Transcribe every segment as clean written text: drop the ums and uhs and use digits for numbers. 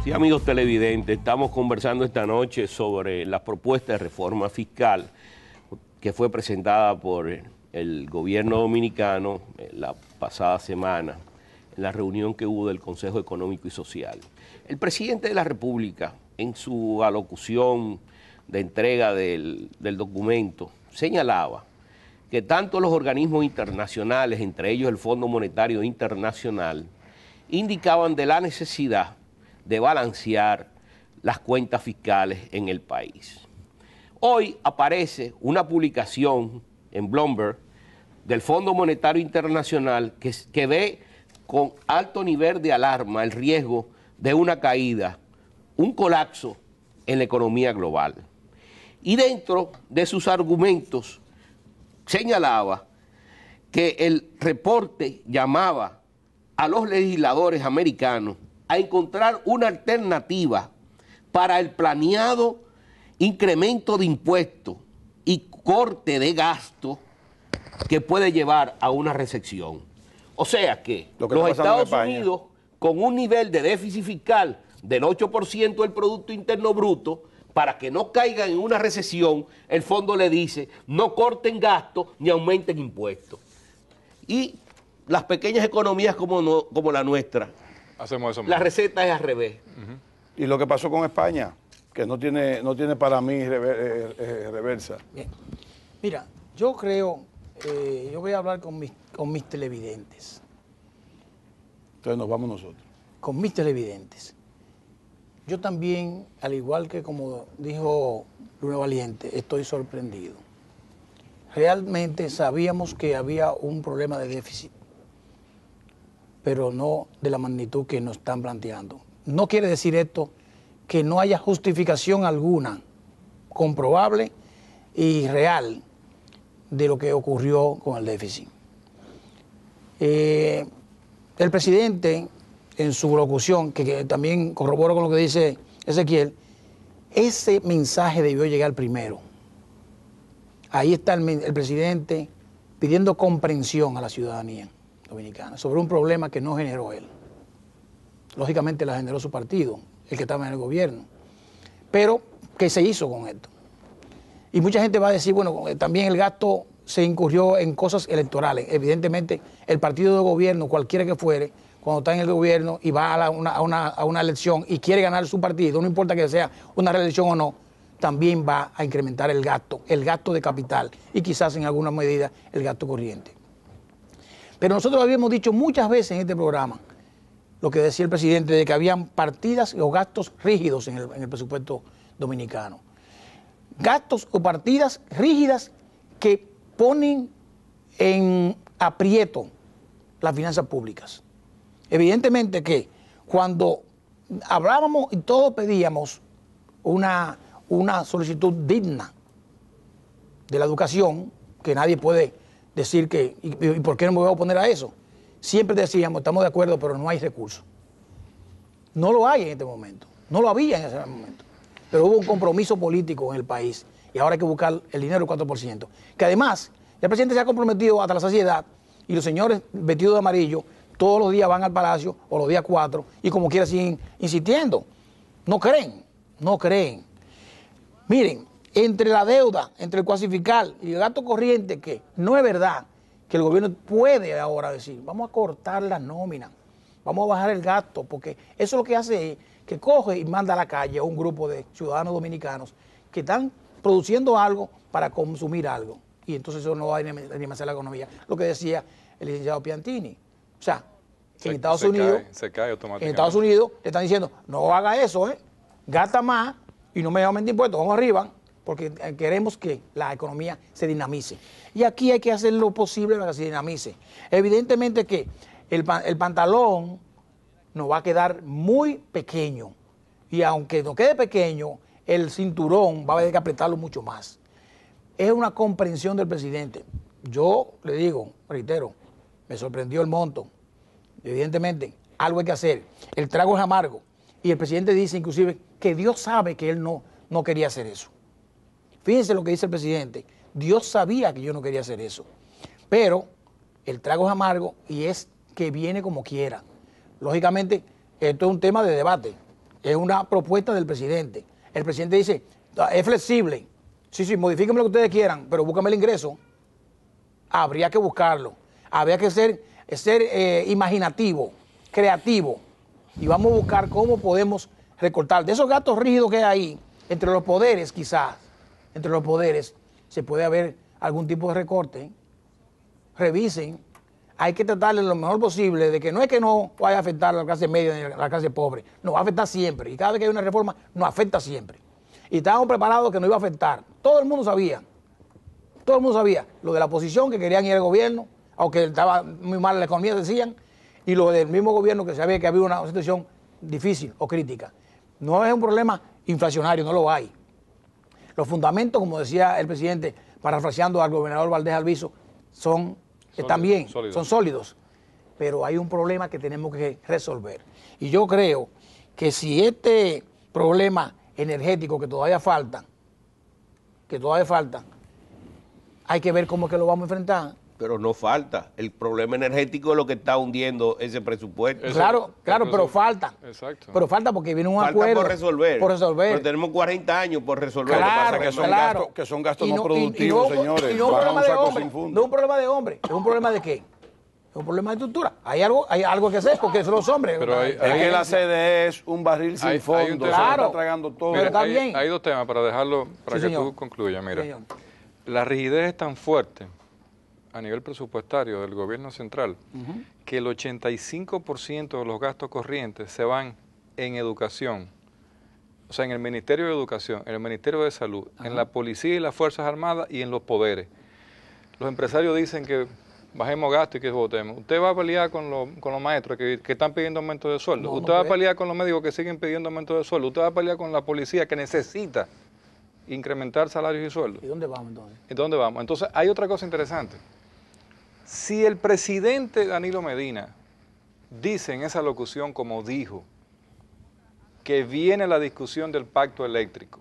Sí, amigos televidentes, estamos conversando esta noche sobre la propuesta de reforma fiscal que fue presentada por el gobierno dominicano la pasada semana en la reunión que hubo del Consejo Económico y Social. El presidente de la República, en su alocución de entrega del documento, señalaba que tanto los organismos internacionales, entre ellos el Fondo Monetario Internacional, indicaban de la necesidad de balancear las cuentas fiscales en el país. Hoy aparece una publicación en Bloomberg del Fondo Monetario Internacional que ve con alto nivel de alarma el riesgo de una caída, un colapso en la economía global. Y dentro de sus argumentos señalaba que el reporte llamaba a los legisladores americanos a encontrar una alternativa para el planeado incremento de impuestos y corte de gasto que puede llevar a una recesión. O sea que los Estados Unidos, con un nivel de déficit fiscal del 8% del Producto Interno Bruto, para que no caigan en una recesión, el fondo le dice, no corten gastos ni aumenten impuestos. Y las pequeñas economías como la nuestra, hacemos eso. La receta es al revés. Y lo que pasó con España, que no tiene para mí reversa. Bien. Mira, yo creo, yo voy a hablar con mis televidentes. Entonces nos vamos nosotros. Con mis televidentes. Yo también, al igual que como dijo Luna Valiente, estoy sorprendido. Realmente sabíamos que había un problema de déficit, pero no de la magnitud que nos están planteando. No quiere decir esto que no haya justificación alguna, comprobable y real, de lo que ocurrió con el déficit. El presidente, en su locución, que también corroboro con lo que dice Ezequiel, ese mensaje debió llegar primero. Ahí está el presidente pidiendo comprensión a la ciudadanía dominicana sobre un problema que no generó él. Lógicamente la generó su partido, el que estaba en el gobierno. Pero, ¿qué se hizo con esto? Y mucha gente va a decir, bueno, también el gasto se incurrió en cosas electorales. Evidentemente, el partido de gobierno, cualquiera que fuere, cuando está en el gobierno y va a una elección y quiere ganar su partido, no importa que sea una reelección o no, también va a incrementar el gasto de capital y quizás en alguna medida el gasto corriente. Pero nosotros habíamos dicho muchas veces en este programa lo que decía el presidente de que habían partidas o gastos rígidos en el presupuesto dominicano. Gastos o partidas rígidas que ponen en aprieto las finanzas públicas. Evidentemente que cuando hablábamos y todos pedíamos una solicitud digna de la educación, que nadie puede decir que, ¿y por qué no me voy a oponer a eso? Siempre decíamos, estamos de acuerdo, pero no hay recursos. No lo hay en este momento, no lo había en ese momento. Pero hubo un compromiso político en el país y ahora hay que buscar el dinero del 4%. Que además, el presidente se ha comprometido hasta la saciedad y los señores vestidos de amarillo todos los días van al Palacio o los días 4 y como quiera siguen insistiendo. No creen. Miren, entre la deuda, entre el cuasificar y el gasto corriente, que no es verdad que el gobierno puede ahora decir, vamos a cortar la nómina, vamos a bajar el gasto, porque eso lo que hace es que coge y manda a la calle a un grupo de ciudadanos dominicanos que están produciendo algo para consumir algo. Y entonces eso no va a animarse la economía. Lo que decía el licenciado Piantini. O sea, en Estados Unidos, se cae automáticamente. En Estados Unidos le están diciendo, no haga eso, gasta más y no me aumente impuestos, vamos arriba, porque queremos que la economía se dinamice. Y aquí hay que hacer lo posible para que se dinamice. Evidentemente que el pantalón nos va a quedar muy pequeño. Y aunque nos quede pequeño, el cinturón va a haber que apretarlo mucho más. Es una comprensión del presidente. Yo le digo, reitero, me sorprendió el monto. Evidentemente, algo hay que hacer. El trago es amargo. Y el presidente dice inclusive que Dios sabe que él no quería hacer eso. Fíjense lo que dice el presidente. Dios sabía que yo no quería hacer eso. Pero el trago es amargo y es que viene como quiera. Lógicamente, esto es un tema de debate, es una propuesta del presidente. El presidente dice, es flexible, sí, modifíquenme lo que ustedes quieran, pero búscame el ingreso. Habría que buscarlo, habría que ser imaginativo, creativo, y vamos a buscar cómo podemos recortar. De esos gastos rígidos que hay ahí, entre los poderes quizás, entre los poderes, se puede haber algún tipo de recorte. Revisen, hay que tratarle lo mejor posible de que no es que no vaya a afectar a la clase media ni a la clase pobre, no, va a afectar siempre, y cada vez que hay una reforma, nos afecta siempre. Y estábamos preparados que no iba a afectar, todo el mundo sabía lo de la oposición que querían ir al gobierno, aunque estaba muy mal la economía, decían, y lo del mismo gobierno que sabía que había una situación difícil o crítica. No es un problema inflacionario, no lo hay. Los fundamentos, como decía el presidente, parafraseando al gobernador Valdés Alviso, están bien, son sólidos, pero hay un problema que tenemos que resolver. Y yo creo que si este problema energético que todavía falta, hay que ver cómo es que lo vamos a enfrentar. Pero no falta. El problema energético es lo que está hundiendo ese presupuesto. Claro, pero falta. Exacto. Pero falta porque viene un Falta acuerdo. por resolver. Pero tenemos 40 años por resolver. Claro, Lo que pasa que son gastos no productivos, señores. Y no un Van a problema un de saco hombre. sin fondo. No es un problema de hombre. ¿Es un problema de qué? Es un problema de estructura. Hay algo que hacer porque son los hombres. Pero Es que la CDE es un barril sin hay fondo. un Se tema. lo Claro. está tragando todo. Pero está bien. Hay dos temas para dejarlo, para Sí, que señor. tú concluyas. Mira, Señor. la rigidez es tan fuerte a nivel presupuestario del gobierno central que el 85% de los gastos corrientes se van en educación. O sea, en el Ministerio de Educación, en el Ministerio de Salud, en la Policía y las Fuerzas Armadas y en los poderes. Los empresarios dicen que bajemos gastos y que votemos. Usted va a pelear con los maestros que están pidiendo aumento de sueldo. No, Usted va a puede. pelear con los médicos que siguen pidiendo aumento de sueldo. Usted va a pelear con la policía que necesita incrementar salarios y sueldos. ¿Y dónde vamos entonces? ¿Y dónde vamos? Entonces, hay otra cosa interesante. Si el presidente Danilo Medina dice en esa locución, como dijo, que viene la discusión del pacto eléctrico,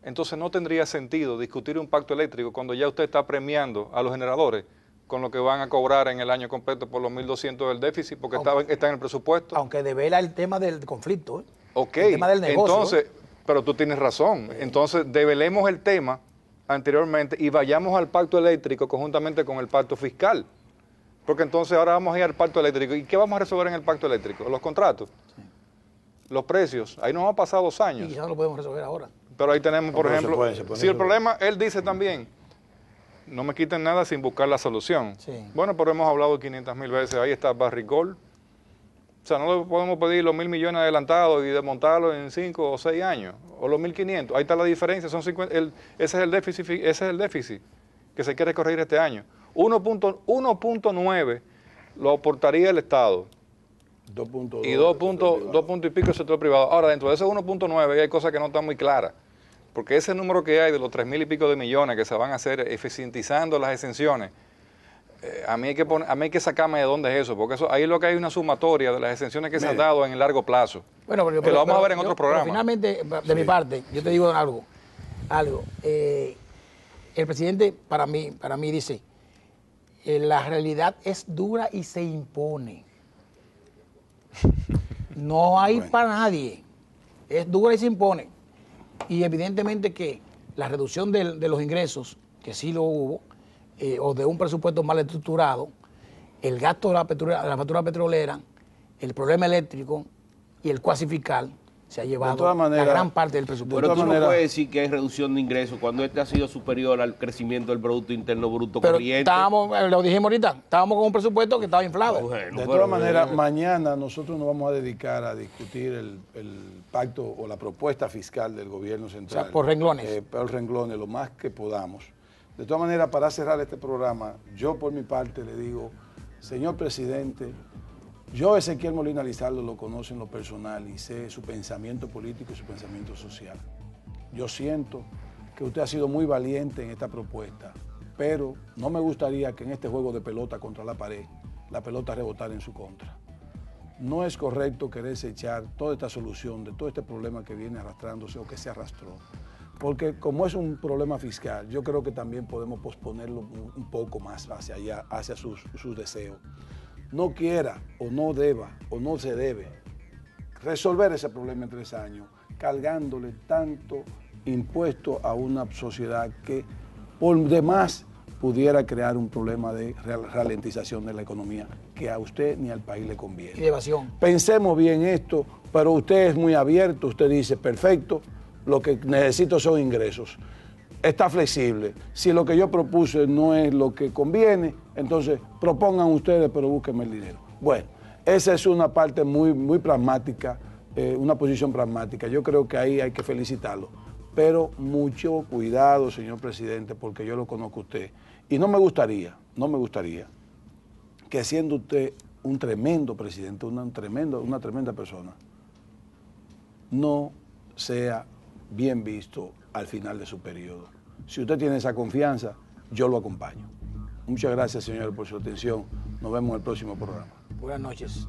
entonces no tendría sentido discutir un pacto eléctrico cuando ya usted está premiando a los generadores con lo que van a cobrar en el año completo por los 1.200 del déficit, porque está en el presupuesto. Aunque devela el tema del conflicto. Ok, El tema del negocio. entonces, pero tú tienes razón. Entonces, develemos el tema anteriormente y vayamos al pacto eléctrico conjuntamente con el pacto fiscal. Porque entonces ahora vamos a ir al pacto eléctrico. ¿Y qué vamos a resolver en el pacto eléctrico? Los contratos, los precios. Ahí nos han pasado 2 Y años. quizás no lo podemos resolver ahora. Pero ahí tenemos, por pero ejemplo, se puede si el resolver. problema, él dice también, no me quiten nada sin buscar la solución. Sí. Bueno, pero hemos hablado 500.000 veces. Ahí está Barrick Gold. O sea, no le podemos pedir los 1.000 millones adelantados y desmontarlos en 5 o 6 años, o los 1.500. Ahí está la diferencia, son 50, ese es el déficit que se quiere corregir este año. 1.9 lo aportaría el Estado 2.2 y 2 puntos y pico el sector privado. Ahora, dentro de ese 1.9 hay cosas que no están muy claras, porque ese número que hay de los 3.000 y pico de millones que se van a hacer eficientizando las exenciones, a mí hay que sacarme de dónde es eso, porque eso ahí lo que hay es una sumatoria de las exenciones que se han dado en el largo plazo. Bueno, que lo vamos a ver en otro programa. Finalmente, de mi parte, yo te digo algo. El presidente para mí dice, la realidad es dura y se impone. No hay para nadie. Es dura y se impone. Y evidentemente que la reducción de los ingresos, que sí lo hubo, o de un presupuesto mal estructurado, el gasto de la factura petrolera, el problema eléctrico y el cuasi fiscal se ha llevado todas maneras, la gran parte del presupuesto. Pero tú todas no maneras- puedes decir que es reducción de ingresos cuando este ha sido superior al crecimiento del Producto Interno Bruto Pero corriente. lo dijimos ahorita, estábamos con un presupuesto que estaba inflado. Bueno, De pero, todas maneras, mañana nosotros nos vamos a dedicar a discutir el pacto o la propuesta fiscal del gobierno central. O sea, por renglones. Por renglones, lo más que podamos. De todas maneras, para cerrar este programa, yo por mi parte le digo, señor presidente, yo Ezequiel Molina Lizardo lo conozco en lo personal y sé su pensamiento político y su pensamiento social. Yo siento que usted ha sido muy valiente en esta propuesta, pero no me gustaría que en este juego de pelota contra la pared, la pelota rebotara en su contra. No es correcto quererse echar toda esta solución de todo este problema que viene arrastrándose o que se arrastró. Porque como es un problema fiscal, yo creo que también podemos posponerlo un poco más hacia allá, hacia sus deseos. no quiera o no deba o no se debe resolver ese problema en 3 años, cargándole tanto impuesto a una sociedad que por demás pudiera crear un problema de ralentización de la economía que a usted ni al país le conviene. Y de evasión. Pensemos bien esto, pero usted es muy abierto, usted dice, perfecto, lo que necesito son ingresos. Está flexible. Si lo que yo propuse no es lo que conviene, entonces propongan ustedes, pero búsquenme el dinero. Bueno, esa es una parte muy pragmática, una posición pragmática. Yo creo que ahí hay que felicitarlo. Pero mucho cuidado, señor presidente, porque yo lo conozco a usted. Y no me gustaría que siendo usted un tremendo presidente, una tremenda persona, no sea bien visto al final de su periodo. Si usted tiene esa confianza, yo lo acompaño. Muchas gracias, señores, por su atención. Nos vemos en el próximo programa. Buenas noches.